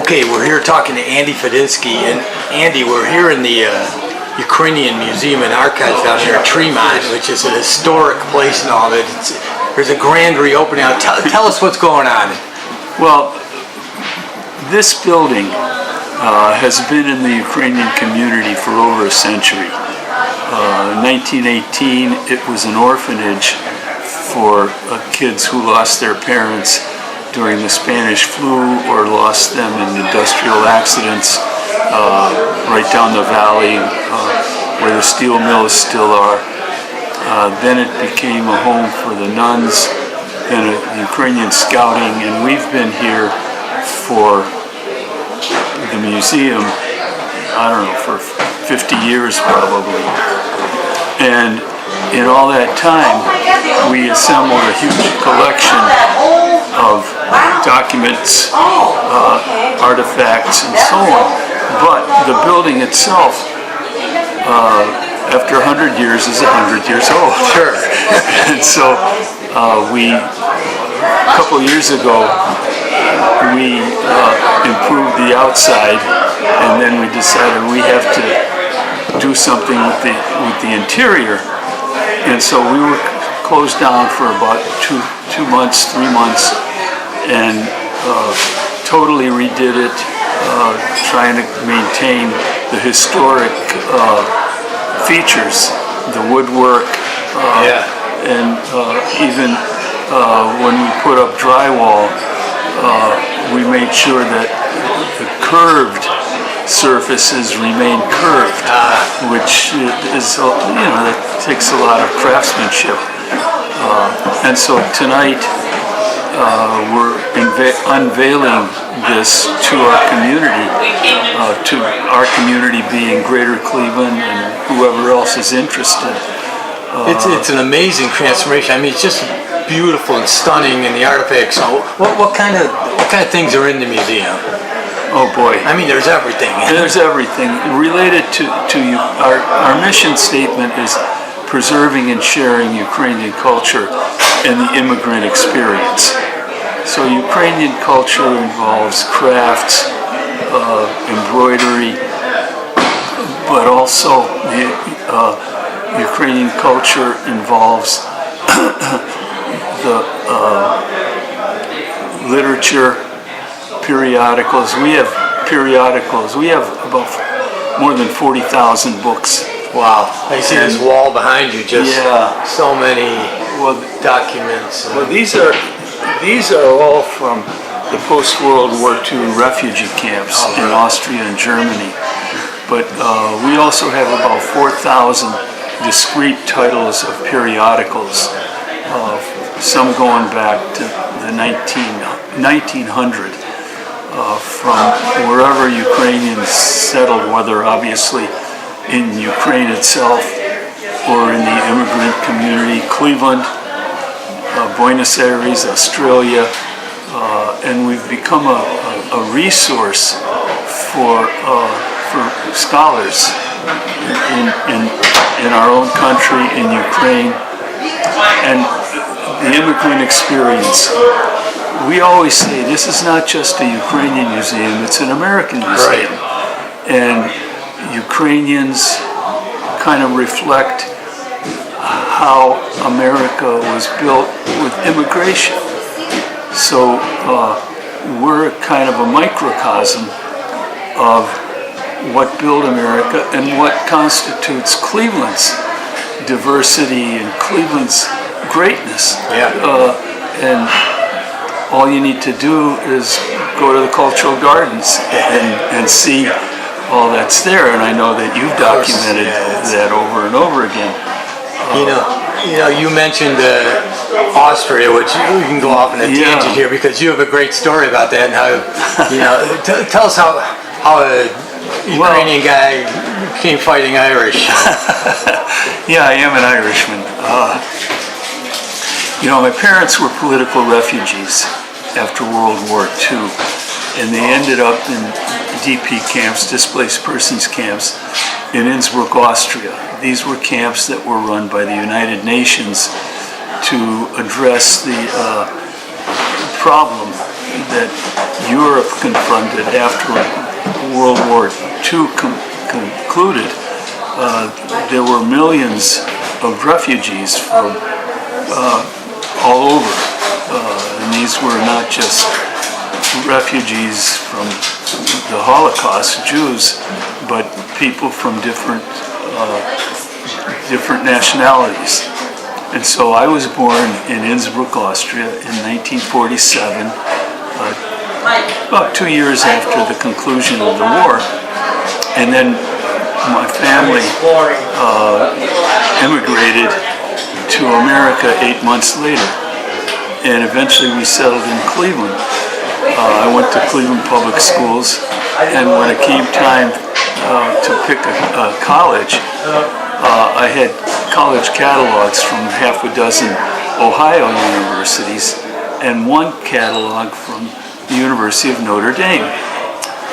Okay, we're here talking to Andy Fedynsky, and Andy, we're here in the Ukrainian Museum and Archives down here at Tremont, which is a historic place and all that. There's a grand reopening. Tell us what's going on. Well, this building has been in the Ukrainian community for over a century. In 1918, it was an orphanage for kids who lost their parents during the Spanish flu or lost them in industrial accidents right down the valley where the steel mills still are. Then it became a home for the nuns, then a Ukrainian scouting, and we've been here for the museum, I don't know, for 50 years probably. And in all that time, we assembled a huge collection of documents, artifacts, and so on. But the building itself, after 100 years, is 100 years old. Sure. And so a couple years ago, we improved the outside, and then we decided we have to do something with the interior. And so we were closed down for about 3 months, and totally redid it, trying to maintain the historic features, the woodwork, and even when we put up drywall, we made sure that the curved surfaces remain curved, which is, that takes a lot of craftsmanship. And so tonight we're unveiling this to our community being Greater Cleveland and whoever else is interested. It's an amazing transformation. I mean, it's just beautiful and stunning, and the artifacts. So what kind of things are in the museum? Oh boy! I mean, there's everything. There's everything related to you. Our mission statement is preserving and sharing Ukrainian culture and the immigrant experience. So Ukrainian culture involves crafts, embroidery, but also Ukrainian culture involves the literature, periodicals. We have periodicals. We have about more than 40,000 books. Wow! I see this wall behind you. Just so many documents. Well, these are all from the post-World War II refugee camps in Austria and Germany. But we also have about 4,000 discrete titles of periodicals, some going back to the 1900, from wherever Ukrainians settled, whether obviously in Ukraine itself or in the immigrant community, Cleveland, Buenos Aires, Australia, and we've become a resource for scholars in our own country, in Ukraine, and the immigrant experience. We always say this is not just a Ukrainian museum, it's an American museum. Right. And Ukrainians kind of reflect how America was built with immigration. So we're kind of a microcosm of what built America and what constitutes Cleveland's diversity and Cleveland's greatness. And all you need to do is go to the cultural gardens and see all that's there. And I know that you've documented that over and over again. You mentioned Austria, which we can go off on a tangent here because you have a great story about that. And how, tell us how a Ukrainian guy became fighting Irish. Yeah, I am an Irishman. My parents were political refugees after World War II, and they ended up in DP camps, displaced persons camps, in Innsbruck, Austria. These were camps that were run by the United Nations to address the problem that Europe confronted after World War II concluded, there were millions of refugees from all over. And these were not just refugees from the Holocaust, Jews, but people from different nationalities. And so I was born in Innsbruck, Austria in 1947, about 2 years after the conclusion of the war. And then my family immigrated to America 8 months later. And eventually we settled in Cleveland. I went to Cleveland Public Schools, and when it came time to pick a college, I had college catalogs from half a dozen Ohio universities and one catalog from the University of Notre Dame.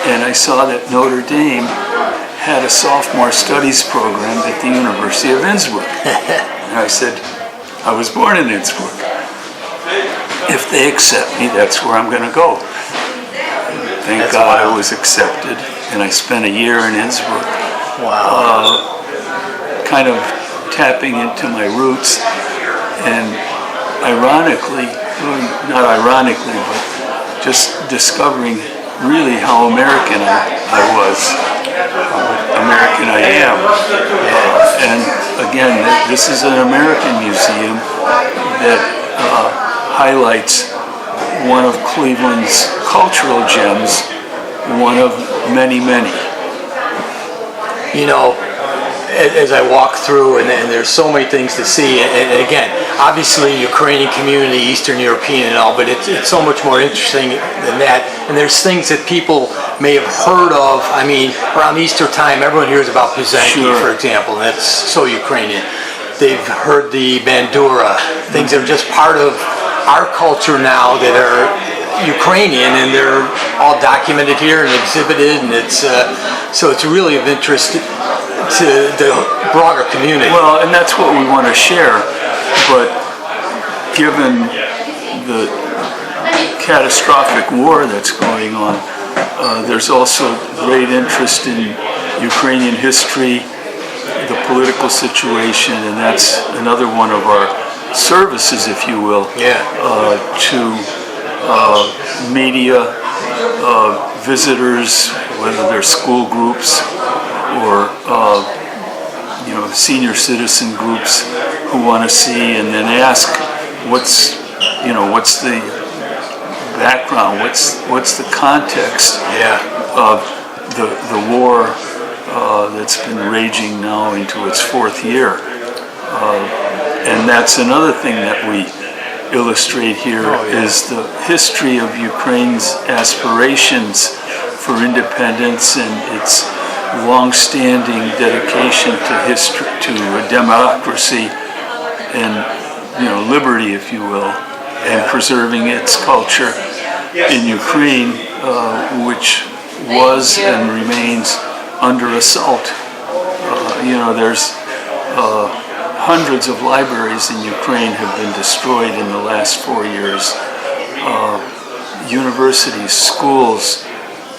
And I saw that Notre Dame had a sophomore studies program at the University of Innsbruck. And I said, I was born in Innsbruck. If they accept me, that's where I'm going to go. Thank God I was accepted, and I spent a year in Innsbruck. Wow. Kind of tapping into my roots, and ironically, not ironically, but just discovering really how American I was, American I am. And again, this is an American museum that highlights one of Cleveland's cultural gems, one of many, many. You know, as I walk through, and there's so many things to see, and again, obviously Ukrainian community, Eastern European and all, but it's so much more interesting than that. And there's things that people may have heard of. I mean, around Easter time, everyone hears about Fedynsky, Sure. for example, and that's so Ukrainian. They've heard the bandura, things that are just part of our culture now that are Ukrainian, and they're all documented here and exhibited, and it's so it's really of interest to the broader community. Well, and that's what we want to share, but given the catastrophic war that's going on, there's also great interest in Ukrainian history, the political situation, and that's another one of our services, if you will, to media, visitors, whether they're school groups or senior citizen groups who want to see, and then ask what's the background, what's the context of the war that's been raging now into its fourth year. And that's another thing that we illustrate here is the history of Ukraine's aspirations for independence and its long-standing dedication to history, to democracy and liberty, if you will, and preserving its culture in Ukraine, which was and remains under assault. There's hundreds of libraries in Ukraine have been destroyed in the last 4 years. Universities, schools,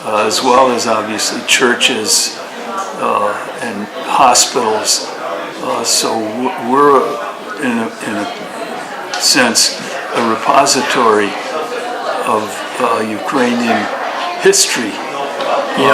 as well as obviously churches and hospitals. So we're in a sense a repository of Ukrainian history. You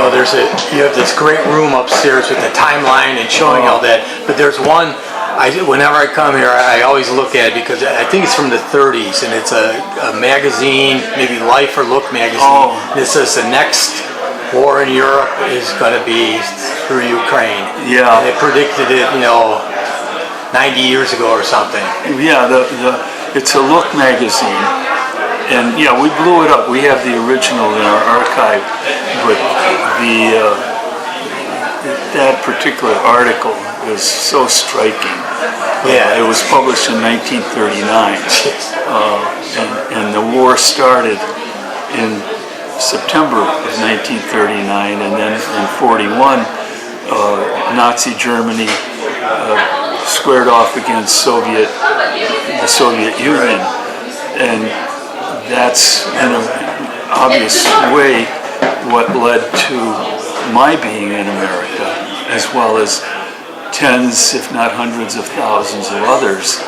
have this great room upstairs with the timeline and showing all that, but there's one. Whenever I come here, I always look at it because I think it's from the 30s, and it's a magazine, maybe Life or Look magazine. And it says the next war in Europe is going to be through Ukraine. Yeah. And they predicted it, 90 years ago or something. Yeah, it's a Look magazine, and we blew it up. We have the original in our archive, but that particular article was so striking. It was published in 1939, and the war started in September of 1939, and then in 41, Nazi Germany squared off against the Soviet Union, and that's obvious way what led to my being in America, as well as tens, if not hundreds of thousands of others,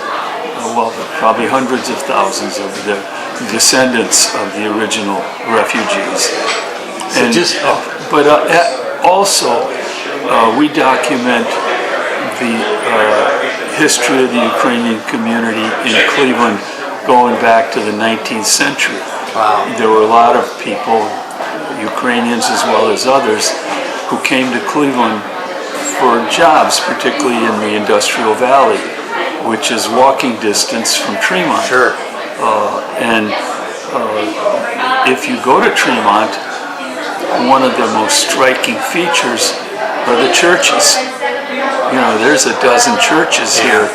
well, probably hundreds of thousands of the descendants of the original refugees. So And, just but also, we document the history of the Ukrainian community in Cleveland going back to the 19th century. wow. There were a lot of people, Ukrainians as well as others, who came to Cleveland for jobs, particularly in the Industrial Valley, which is walking distance from Tremont. Sure. And if you go to Tremont, one of the most striking features are the churches. You know, there's a dozen churches here,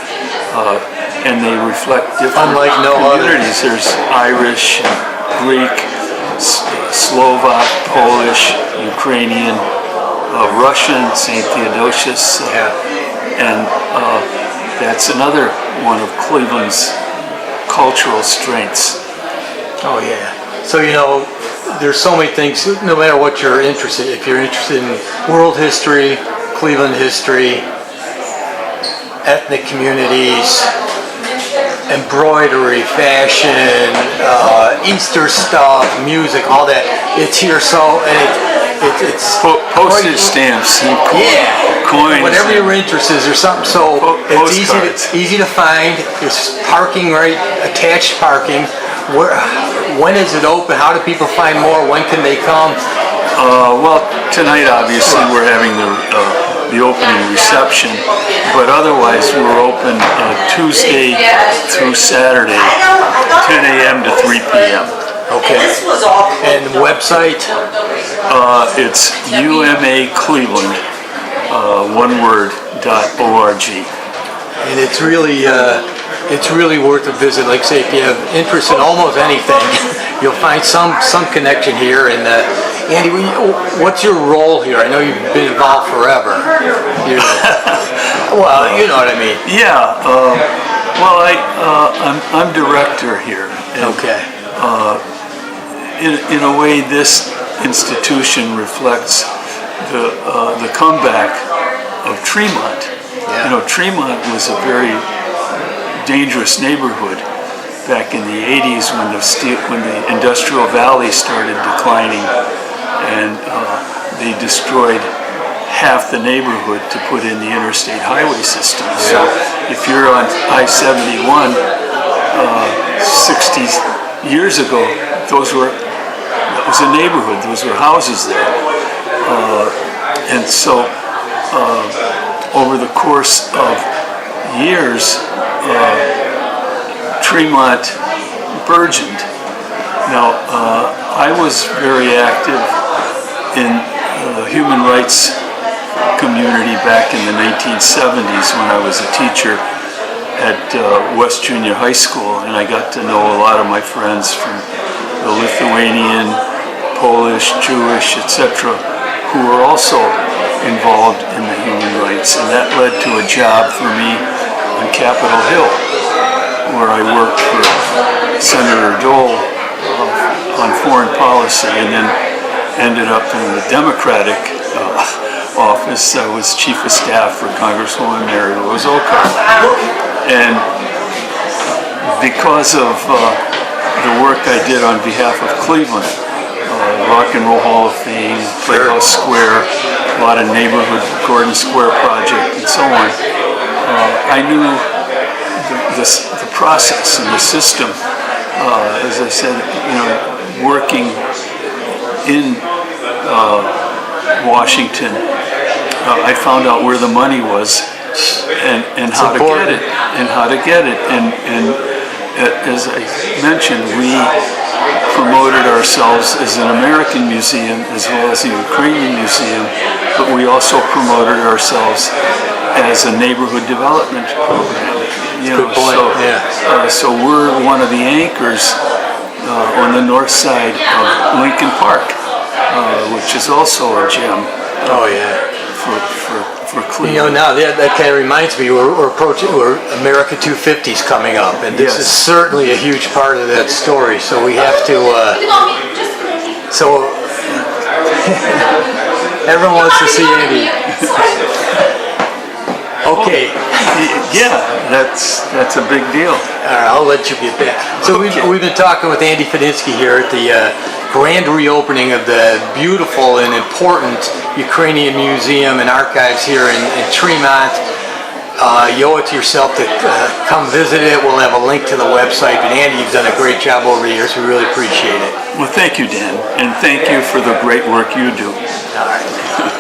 and they reflect different Unlike no communities. There's Irish, Greek, Slovak, Polish, Ukrainian, Russian, St. Theodosius, and that's another one of Cleveland's cultural strengths. Oh yeah. So there's so many things. No matter what you're interested, if you're interested in world history, Cleveland history, ethnic communities, embroidery, fashion, Easter stuff, music, all that, it's here. So it's Postage stamps, and coins. Whatever your interest is, there's something. So it's Postcards. easy to find. There's parking, right? Attached parking. When is it open? How do people find more? When can they come? Well, tonight obviously we're having the opening reception, but otherwise we're open Tuesday through Saturday, 10 a.m. to 3 p.m. Okay. And the website? It's UMACleveland, one word, .org. And it's really worth a visit. Like say, if you have interest in almost anything, you'll find some connection here. And Andy, what's your role here? I know you've been involved forever. Well, you know what I mean. Yeah. Well, I'm director here. And, Okay. In a way, this institution reflects the comeback of Tremont. Yeah. You know, Tremont was a very dangerous neighborhood back in the 80s when the Industrial Valley started declining, and they destroyed half the neighborhood to put in the interstate highway system. So if you're on I-71 60 years ago, that was a neighborhood, those were houses there. And so over the course of years, Tremont burgeoned. Now, I was very active in the human rights community back in the 1970s when I was a teacher at West Junior High School, and I got to know a lot of my friends from the Lithuanian, Polish, Jewish, etc., who were also involved in the human rights, and that led to a job for me on Capitol Hill, where I worked for Senator Dole on foreign policy, and then ended up in the Democratic office. I was chief of staff for Congresswoman Mary Rose Ocar. And because of the work I did on behalf of Cleveland, Rock and Roll Hall of Fame, Playhouse Square, a lot of neighborhood Gordon Square project, and so on, I knew the process and the system. As I said, working in Washington, I found out where the money was and how to get it. And as I mentioned, we promoted ourselves as an American museum as well as a Ukrainian museum, but we also promoted ourselves as a neighborhood development program. Good point. So we're one of the anchors on the north side of Lincoln Park, which is also a gem. Oh yeah. For Cleveland. Now that kind of reminds me, we're America 250's coming up, and this is certainly a huge part of that story. So we have to So everyone wants to see Andy. Okay. Yeah, that's a big deal. All right, I'll let you get that. So we've been talking with Andy Fedynsky here at the grand reopening of the beautiful and important Ukrainian Museum and Archives here in Tremont. You owe it to yourself to come visit it. We'll have a link to the website. But Andy, you've done a great job over the years. We really appreciate it. Well, thank you, Dan, and thank you for the great work you do. All right.